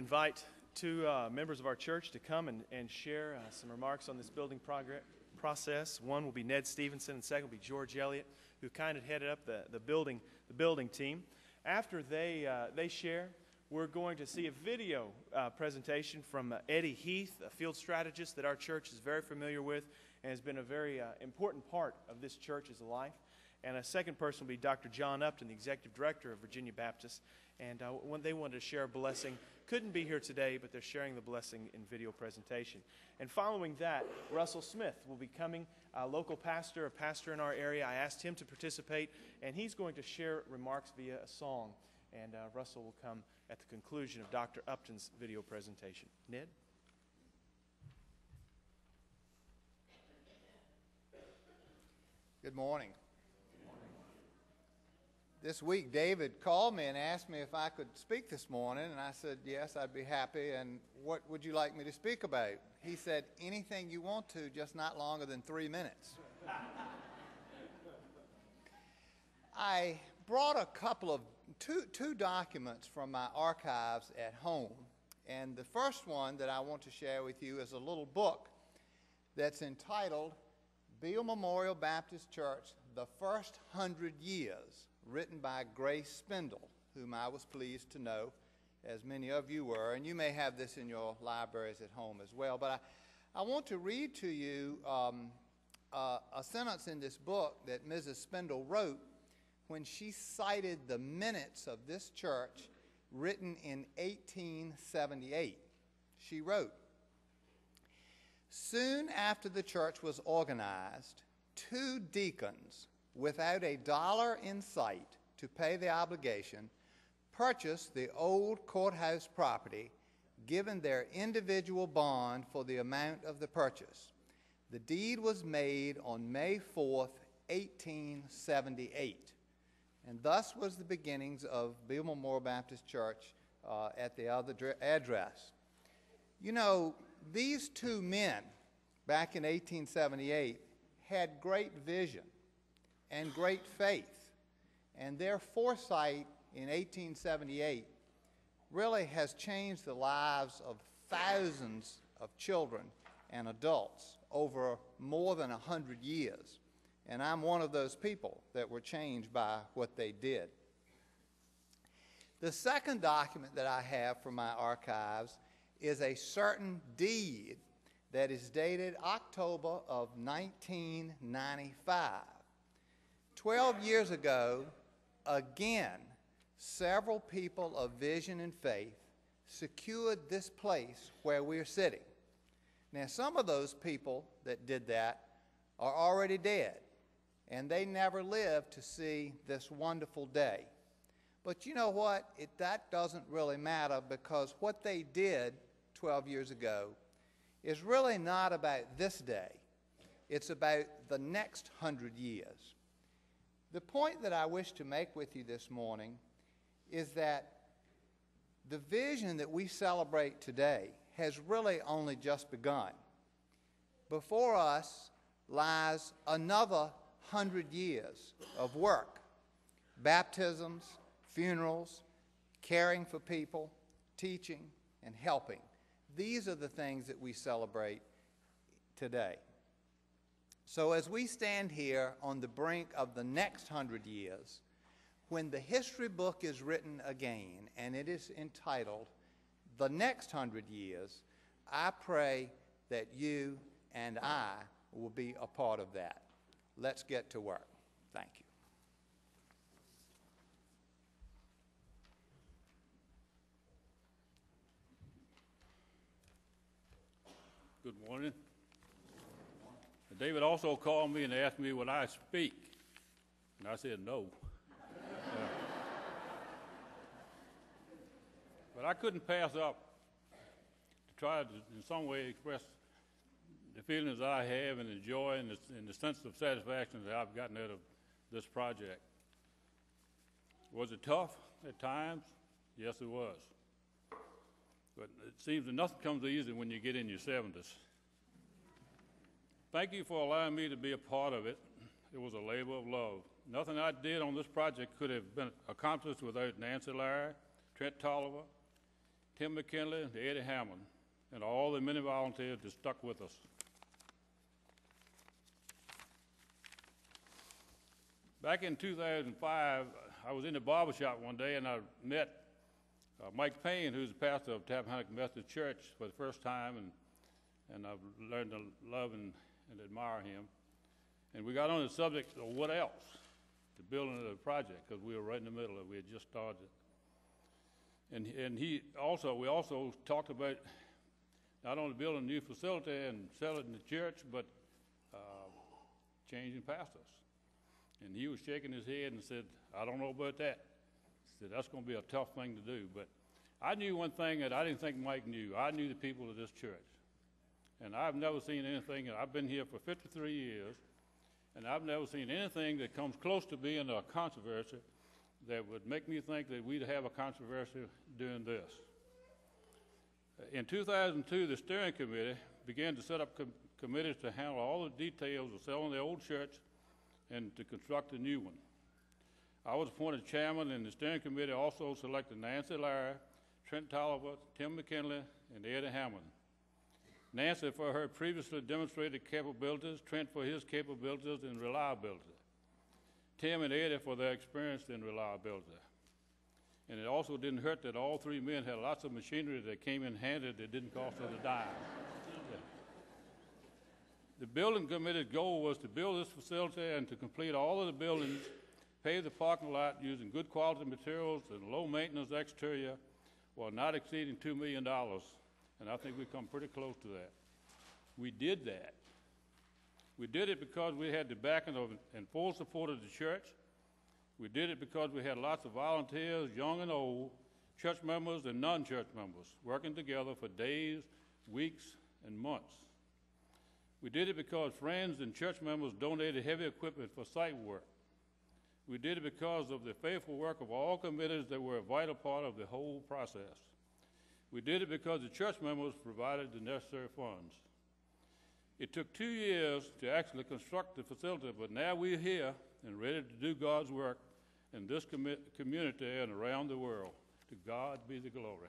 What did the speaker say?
invite two members of our church to come and share some remarks on this building process. One will be Ned Stevenson, and second will be George Elliott, who kind of headed up the building team. After they share, we're going to see a video presentation from Eddie Heath, a field strategist that our church is very familiar with and has been a very important part of this church's life. And a second person will be Dr. John Upton, the Executive Director of Virginia Baptist. And when they wanted to share a blessing, couldn't be here today, but they're sharing the blessing in video presentation. And following that, Russell Smith will be coming, a local pastor, a pastor in our area. I asked him to participate, and he's going to share remarks via a song. And Russell will come at the conclusion of Dr. Upton's video presentation. Ned? Good morning. This week, David called me and asked me if I could speak this morning, and I said, yes, I'd be happy, and what would you like me to speak about? He said, anything you want to, just not longer than 3 minutes. I brought a couple of two documents from my archives at home, and the first one that I want to share with you is a little book that's entitled Beale Memorial Baptist Church, The First 100 Years, written by Grace Spindle, whom I was pleased to know, as many of you were, and you may have this in your libraries at home as well. But I want to read to you a sentence in this book that Mrs. Spindle wrote when she cited the minutes of this church written in 1878. She wrote, "Soon after the church was organized, 2 deacons, without a dollar in sight to pay the obligation, purchased the old courthouse property, given their individual bond for the amount of the purchase. The deed was made on May 4th, 1878. And thus was the beginnings of Beale Memorial Baptist Church at the other address. You know, these 2 men back in 1878 had great vision and great faith, and their foresight in 1878 really has changed the lives of thousands of children and adults over more than 100 years. And I'm one of those people that were changed by what they did. The second document that I have from my archives is a certain deed that is dated October of 1995. 12 years ago, again, several people of vision and faith secured this place where we're sitting. Now, some of those people that did that are already dead, and they never lived to see this wonderful day. But you know what? That doesn't really matter, because what they did 12 years ago is really not about this day. It's about the next 100 years. The point that I wish to make with you this morning is that the vision that we celebrate today has really only just begun. Before us lies another 100 years of work, baptisms, funerals, caring for people, teaching, and helping. These are the things that we celebrate today. So as we stand here on the brink of the next 100 years, when the history book is written again, and it is entitled The Next 100 Years, I pray that you and I will be a part of that. Let's get to work. Thank you. Good morning. David also called me and asked me would I speak, and I said no. But I couldn't pass up to try to in some way express the feelings that I have and the joy and the sense of satisfaction that I've gotten out of this project. Was it tough at times? Yes, it was. But it seems that nothing comes easy when you get in your 70s. Thank you for allowing me to be a part of it. It was a labor of love. Nothing I did on this project could have been accomplished without Nancy Larry, Trent Tolliver, Tim McKinley, and Eddie Hammond, and all the many volunteers that stuck with us. Back in 2005, I was in the barber shop one day, and I met Mike Payne, who's the pastor of Tappahannock Methodist Church, for the first time, and I've learned to love and admire him. And we got on the subject of what else, the building of the project, because we were right in the middle of it. We had just started it. And we also talked about not only building a new facility and selling it in the church, but changing pastors. And he was shaking his head and said, I don't know about that. He said, that's going to be a tough thing to do. But I knew one thing that I didn't think Mike knew. I knew the people of this church. And I've never seen anything, I've been here for 53 years, and I've never seen anything that comes close to being a controversy that would make me think that we'd have a controversy doing this. In 2002, the steering committee began to set up committees to handle all the details of selling the old church and to construct a new one. I was appointed chairman, and the steering committee also selected Nancy Larry, Trent Tolliver, Tim McKinley, and Eddie Hammond. Nancy for her previously demonstrated capabilities, Trent for his capabilities and reliability, Tim and Eddie for their experience and reliability. And it also didn't hurt that all three men had lots of machinery that came in handy that didn't cost us a dime. Yeah. The building committee's goal was to build this facility and to complete all of the buildings, pave the parking lot using good quality materials and low maintenance exterior while not exceeding $2 million. And I think we've come pretty close to that. We did that. We did it because we had the backing of and full support of the church. We did it because we had lots of volunteers, young and old, church members and non-church members, working together for days, weeks, and months. We did it because friends and church members donated heavy equipment for site work. We did it because of the faithful work of all committees that were a vital part of the whole process. We did it because the church members provided the necessary funds. It took 2 years to actually construct the facility, but now we're here and ready to do God's work in this community and around the world. To God be the glory.